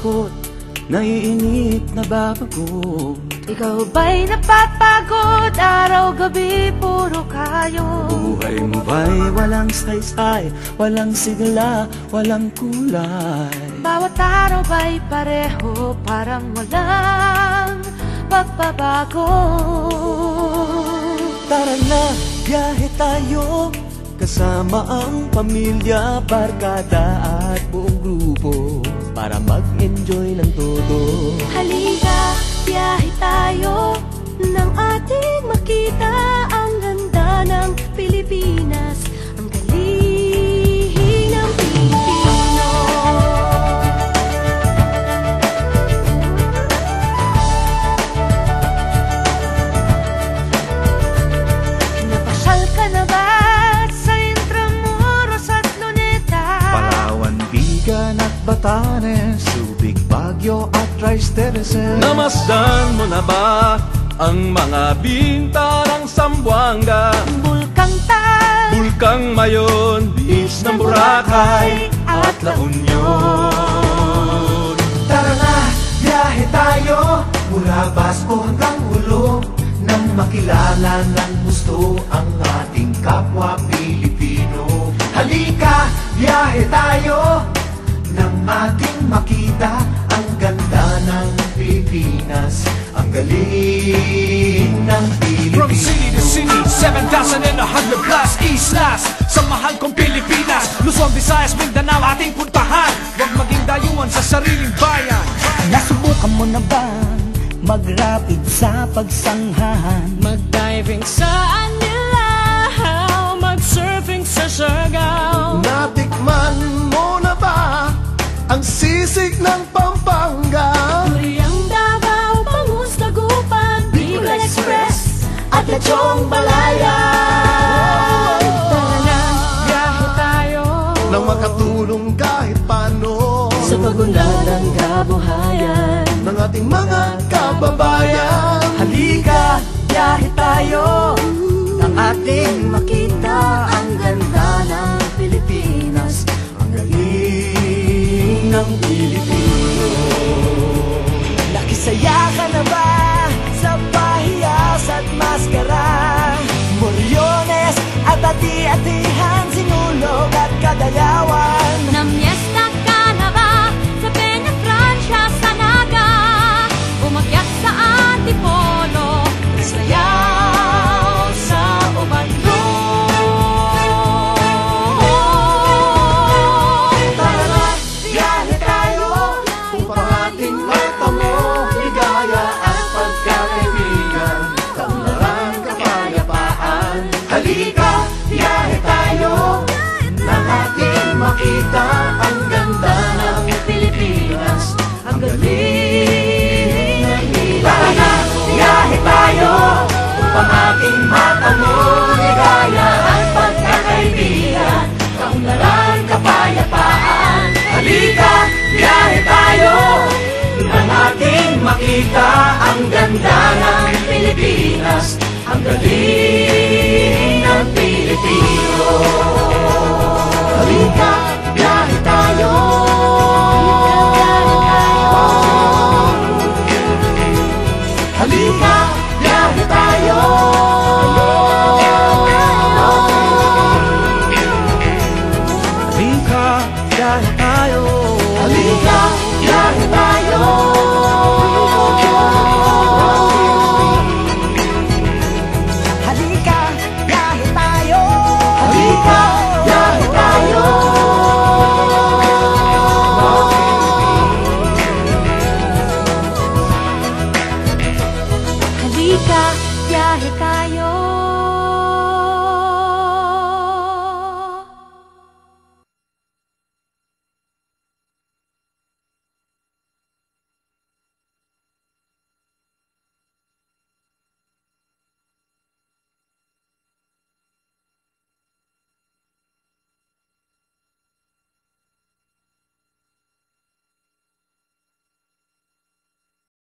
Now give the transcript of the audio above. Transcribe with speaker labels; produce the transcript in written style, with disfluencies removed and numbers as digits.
Speaker 1: takot, naiinip, nababago.
Speaker 2: Ikaw ba'y napapagod? Araw-gabi, puro kayo.
Speaker 1: Buhay mo ba'y walang saysay, walang sigla, walang kulay?
Speaker 2: Bawat araw ba'y pareho, parang walang pagbabago?
Speaker 1: Tara na, biyahe tayo, kasama ang pamilya, barkada at buong grupo, para mag-enjoy ng todo.
Speaker 2: Halika, biyahe tayo, nang ating makita ang ganda ng Pilipinas, ang galing ng Pilipino. Napasyal ka na ba sa Intramuros at Luneta?
Speaker 3: Palawan, Bigan at Batanes, Subic, Baguio at Rice Terraces.
Speaker 4: Namasdan mo na ba ang mga binta ng Zamboanga,
Speaker 2: Bulkang Tal,
Speaker 4: Bulkang Mayon, Beach ng Boracay at La Union?
Speaker 3: Tara na, biyahe tayo, mula Basco hanggang Ulo, nang makilala ng gusto ang ating kapwa Pilipino. Halika, biyahe tayo, nang ating makita ang ganda ng Pilipinas, ang galing ng Pilipino.
Speaker 5: From city to city, 7,100 plus islas, sa mahal kong Pilipinas, Luzon, Visayas, Mindanao ating puntahan. Huwag maging dayuhan sa sariling bayan.
Speaker 1: Nasubukan mo na ba mag-rapid sa pagsanghahan?
Speaker 2: mag-diving sa Anilaw, mag-surfing sa Siargao.
Speaker 3: Natikman mo na ba ang sisig ng Pampanga?
Speaker 2: Kuriang Davao, Bangus, Dagupan, Bicol Express at Lechong Balaya. Tara na, biyahe tayo,
Speaker 3: Nang makatulong kahit paano
Speaker 2: sa pagunlad ng kabuhayan
Speaker 3: ng ating mga kababayan.
Speaker 1: Halika, biyahe tayo, nang ating makita ang ganda ng Pilipinas, ang galing ng Pilipino. Nakisaya ka na ba sa pahiyas at maskara? Moriones at ati-atihan, sinulog at kadayawan.
Speaker 2: Namiesta ka na ba sa Peña Francia, sa Naga? Umakyat sa Antipolo, sayaw sa Ubando.
Speaker 3: Tara na, biyahe tayo, upang ating matamo ligaya at pagkakaibigan, kaunlaran, kapayapaan. Halika, biyahe tayo, nang ating makita ang ganda ng Pilipinas, ang galing ng Pilipinas. Tara na, biyahe tayo, upang ating matamo ligaya at pagkakaibigan, kaunlaran, kapayapaan. Halika, biyahe tayo, nang ating makita ang ganda ng Pilipinas, ang galing ng Pilipino.